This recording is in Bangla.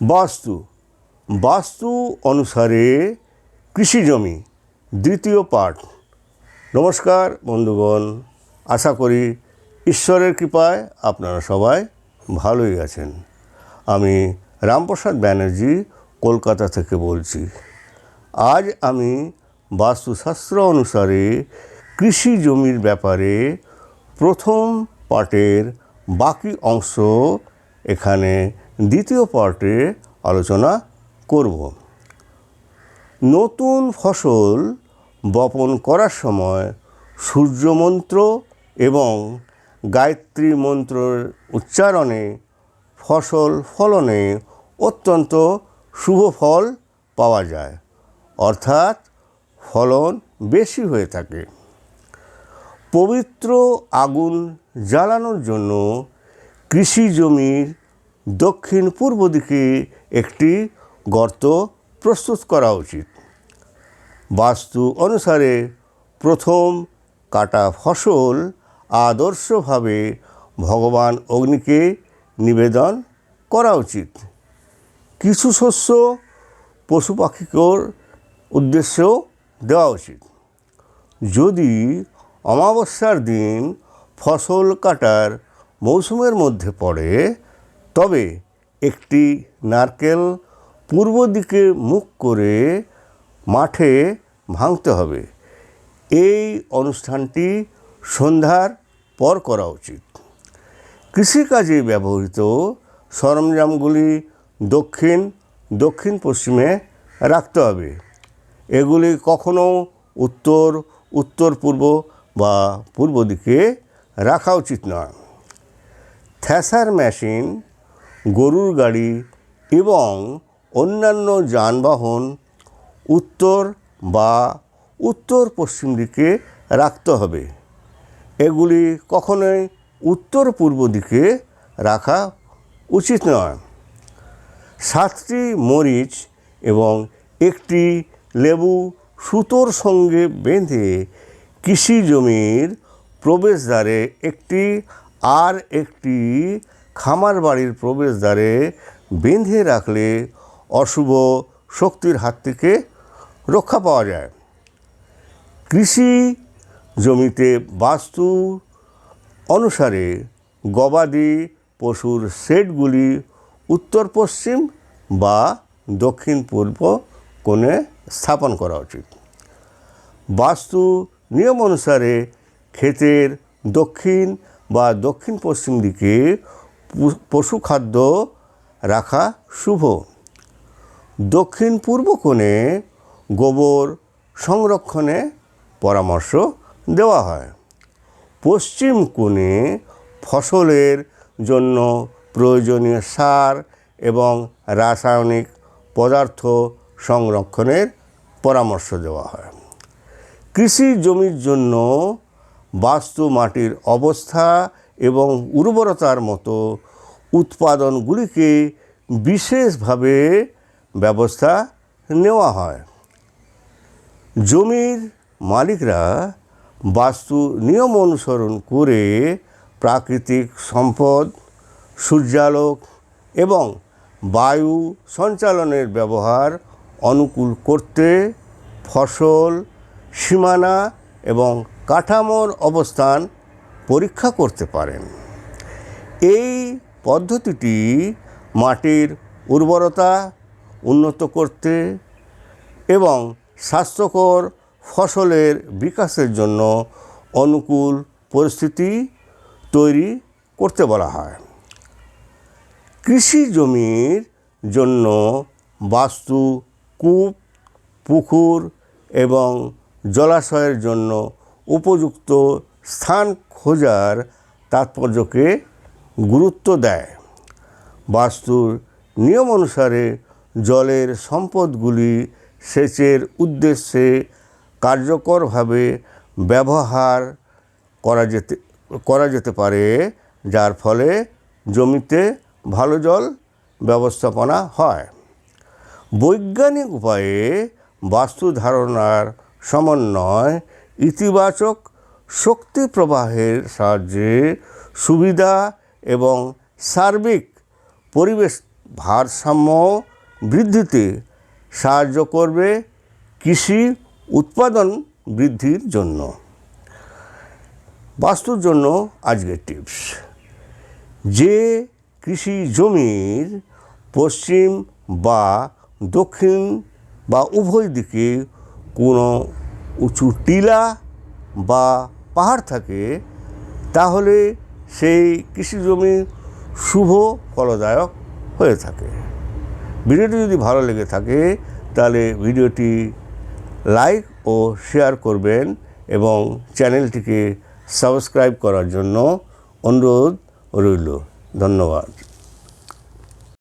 বাস্তু বাস্তু অনুসারে কৃষি জমি দ্বিতীয় পাঠ। নমস্কার বন্ধুগণ, আশা করি ঈশ্বরের কৃপায় আপনারা সবাই ভালোই আছেন। আমি রামপ্রসাদ ব্যানার্জি কলকাতা থেকে বলছি। আজ আমি বাস্তুশাস্ত্র অনুসারে কৃষি জমির ব্যাপারে প্রথম পার্টের বাকি অংশ এখানে দ্বিতীয় পার্টে আলোচনা করব। নতুন ফসল বপন করার সময় সূর্যমন্ত্র এবং গায়ত্রী মন্ত্রের উচ্চারণে ফসল ফলনে অত্যন্ত শুভ ফল পাওয়া যায়, অর্থাৎ ফলন বেশি হয়ে থাকে। পবিত্র আগুন জ্বালানোর জন্য কৃষি জমির দক্ষিণ পূর্ব দিকে একটি গর্ত প্রস্তুত করা উচিত। বাস্তু অনুসারে প্রথম কাটা ফসল আদর্শভাবে ভগবান অগ্নিকে নিবেদন করা উচিত। কিছু শস্য পশু পাখির উদ্দেশ্যেও দেওয়া উচিত। যদি অমাবস্যার দিন ফসল কাটার মৌসুমের মধ্যে পড়ে, তবে একটি নারকেল পূর্ব দিকে মুখ করে মাঠে ভাঙতে হবে। এই অনুষ্ঠানটি সন্ধ্যার পর করা উচিত। কৃষিকাজে ব্যবহৃত সরঞ্জামগুলি দক্ষিণ পশ্চিমে রাখতে হবে। এগুলি কখনো উত্তর পূর্ব বা পূর্ব দিকে রাখা উচিত নয়। থ্রেশার মেশিন, গরুর গাড়ি এবং অন্যান্য যানবাহন উত্তর বা উত্তর পশ্চিম দিকে রাখতে হবে। এগুলি কখনোই উত্তর পূর্ব দিকে রাখা উচিত নয়। 7টি মরিচ এবং একটি লেবু সুতোর সঙ্গে বেঁধে কৃষি জমির প্রবেশদ্বারে একটি খামার বাড়ির প্রবেশদ্বারে বেঁধে রাখলে অশুভ শক্তির হাত থেকে রক্ষা পাওয়া যায়। কৃষি জমিতে বাস্তু অনুসারে গবাদি পশুর শেডগুলি উত্তর পশ্চিম বা দক্ষিণ পূর্ব কোণে স্থাপন করা উচিত। বাস্তু নিয়ম অনুসারে ক্ষেতের দক্ষিণ বা দক্ষিণ পশ্চিম দিকে পশু খাদ্য রাখা শুভ। দক্ষিণ পূর্ব কোণে গোবর সংরক্ষণে পরামর্শ দেওয়া হয়। পশ্চিম কোণে ফসলের জন্য প্রয়োজনীয় সার এবং রাসায়নিক পদার্থ সংরক্ষণের পরামর্শ দেওয়া হয়। কৃষি জমির জন্য বাস্তু মাটির অবস্থা এবং উর্বরতার মতো উৎপাদনগুলিকে বিশেষভাবে ব্যবস্থা নেওয়া হয়। জমির মালিকরা বাস্তু নিয়ম অনুসরণ করে প্রাকৃতিক সম্পদ, সূর্যালোক এবং বায়ু সঞ্চালনের ব্যবহার অনুকূল করতে ফসল, সীমানা এবং কাঠামোর অবস্থান পরীক্ষা করতে পারেন। এই পদ্ধতিটি মাটির উর্বরতা উন্নত করতে এবং স্বাস্থ্যকর ফসলের বিকাশের জন্য অনুকূল পরিস্থিতি তৈরি করতে বলা হয়। কৃষি জমির জন্য বাস্তু কূপ, পুকুর এবং জলাশয়ের জন্য উপযুক্ত স্থান খোঁজার তাৎপর্যকে গুরুত্ব দেয়। বাস্তুর নিয়ম অনুসারে জলের সম্পদগুলি সেচের উদ্দেশ্যে কার্যকরভাবে ব্যবহার করা যেতে পারে, যার ফলে জমিতে ভালো জল ব্যবস্থাপনা হয়। বৈজ্ঞানিক উপায়ে বাস্তু ধারণার সমন্বয় ইতিবাচক শক্তি প্রবাহের সাহায্যে সুবিধা এবং সার্বিক পরিবেশ ভারসাম্য বৃদ্ধিতে সাহায্য করবে কৃষি উৎপাদন বৃদ্ধির জন্য। বাস্তুর জন্য আজকের টিপস। যে কৃষি জমির পশ্চিম বা দক্ষিণ বা উভয় দিকে কোনো উঁচু টিলা বা পাহাড় থাকে, তাহলে সেই কৃষি জমি শুভ ফলদায়ক হয়ে থাকে। ভিডিওটি যদি ভালো লেগে থাকে তাহলে ভিডিওটি লাইক ও শেয়ার করবেন এবং চ্যানেলটিকে সাবস্ক্রাইব করার জন্য অনুরোধ রইল। ধন্যবাদ।